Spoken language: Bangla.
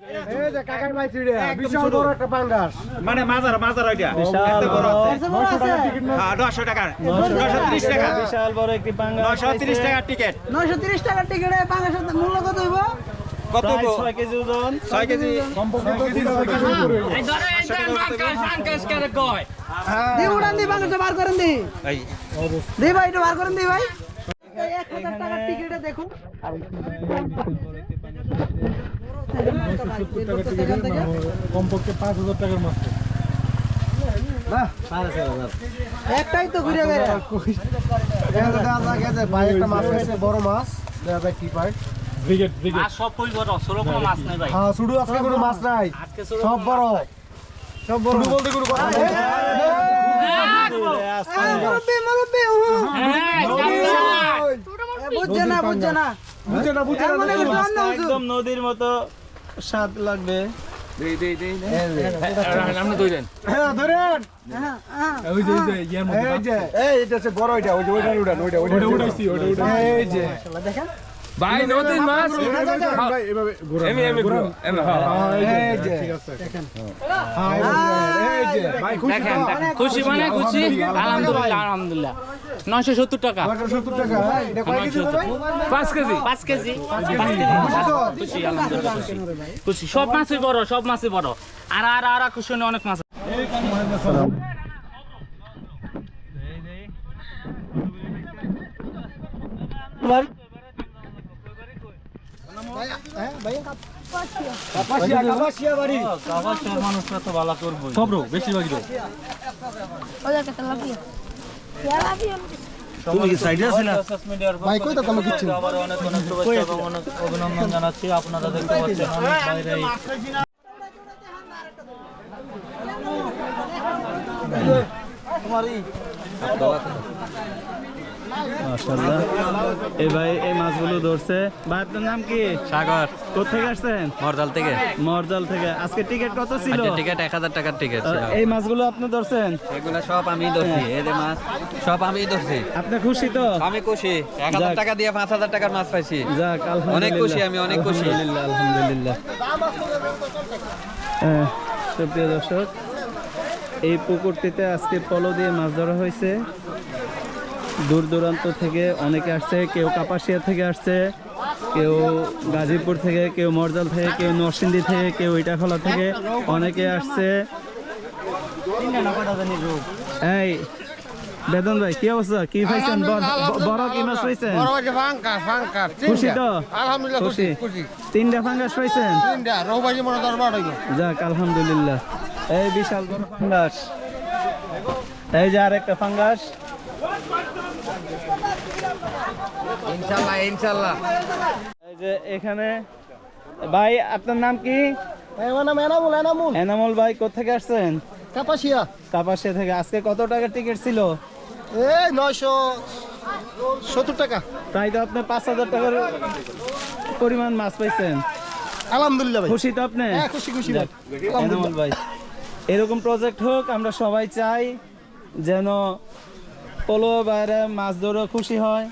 এই যে কাকার মাইছি রে বিশাল বড় একটা পাঙ্গাস মানে মাজার ওইটা বিশাল বড় হ্যাঁ 900 টাকা 930 টাকা বিশাল বড় একটি পাঙ্গাস 930 টাকার টিকিট 930 টাকার টিকেটে পাঙ্গাসের মূল্য কত হইব? কত প্রায় 6 কেজি ওজন 6 কেজি কমপক্ষে 10 টাকা করে এই ধরে পাঙ্গাস করে কয় দি উড়ান দি পাঙ্গাসটা বার করেন দি এই দি ভাই একটু বার করেন দি ভাই 1000 টাকার টিকেটে দেখুন কমপক্ষে 5000 টাকার মাছ না 5000 একটাই তো ঘুরে গেছে ভাই একটা মাছ আছে বড় মাছ দেখা যায় কি পাই ব্রিগেড আর সব কই বড় ছোট কোনো মাছ নাই ভাই হ্যাঁ শুধু আজকে কোনো মাছ নাই সব বড় শুধু বলতে কোনো কথা নেই মুরব্বি বুঝছে না বুঝে না একদম নদীর মতো স্বাদ লাগবে আপনি কইলেন হ্যাঁ ধরেন হ্যাঁ ওই যে ইয়ার মধ্যে এই যে এটা হচ্ছে বড় ওইটা ওই যে ওইটা উঠাইছি ওইটা এই যে দেখেন ভাই নদীর মাছ ভাই এভাবে ঘোরান ঘোরান এই যে ঠিক আছে দেখেন হ্যাঁ এই যে ভাই খুশি দেখেন খুশি মানে খুশি আলহামদুলিল্লাহ 970 টাকা 970 টাকা এটা কয় কেজি ভাই 5 কেজি 5 কেজি খুশি আলহামদুলিল্লাহ খুশি সব মাছই বড় আর খুশি অনেক মাছ কাপাসিয়া বাড়ি মানুষরা তো ভালো করবো সব রো বেশিরভাগই রো তুমি কি সাইডে আছেন ভাই কই দাও তোমাকে কিচ্ছু আবার অনেক শুভেচ্ছা এবং অনেক অভিনন্দন জানাচ্ছি আপনারা দেখতে পাচ্ছেন অনেক বাইরে মাশাআল্লাহ এই ভাই এই মাছগুলো ধরছে ভাই আপনার নাম কি সাগর কোথেকে আসছেন মরজাল থেকে মরজাল থেকে আজকে টিকিট কত ছিল টিকিট 1000 টাকার টিকিট ছিল এই মাছগুলো আপনি ধরছেন এগুলা সব আমি ধরছি এই যে মাছ সব আমি ধরছি আপনি খুশি তো আমি খুশি 1000 টাকা দিয়ে 5000 টাকার মাছ পাইছি যাক আলহামদুলিল্লাহ অনেক খুশি আমি অনেক খুশি আলহামদুলিল্লাহ সুপ্রিয় দর্শক এই পুকুরটিতে আজকে পলো দিয়ে মাছ ধরা হয়েছে দূর দূরান্ত থেকে অনেকে আসছে কেউ কাপাসিয়া থেকে আসছে কেউ গাজীপুর থেকে কেউ মরজাল থেকে কেউ নরসিংদী থেকে কেউ ইটাখলা থেকে অনেকে আসছে এই বেদন ভাই কি অবস্থা কি পাইছেন বড় কি মাছ পাইছেন খুশি তো খুশি 3টা ফাঙ্গাস পাইছেন যাক আলহামদুলিল্লাহ এই বিশাল বড় ফাঙ্গাস এই যে আরেকটা ফাঙ্গাস ইনশাআল্লাহ এই যে এখানে ভাই আপনার নাম কি আমার নাম এনামুল এনামুল ভাই কোথেকে আসছেন কাপাসিয়া থেকে আজকে কত টাকার টিকিট ছিল এই 970 টাকা তাই তো আপনি 5000 টাকার পরিমাণ মাছ পাইছেন আলহামদুলিল্লাহ ভাই খুশি তো আপনি খুশি ভাই এনামুল ভাই এরকম প্রজেক্ট হোক আমরা সবাই চাই যেন পোলো বাইরে মাছ ধরে খুশি হয়।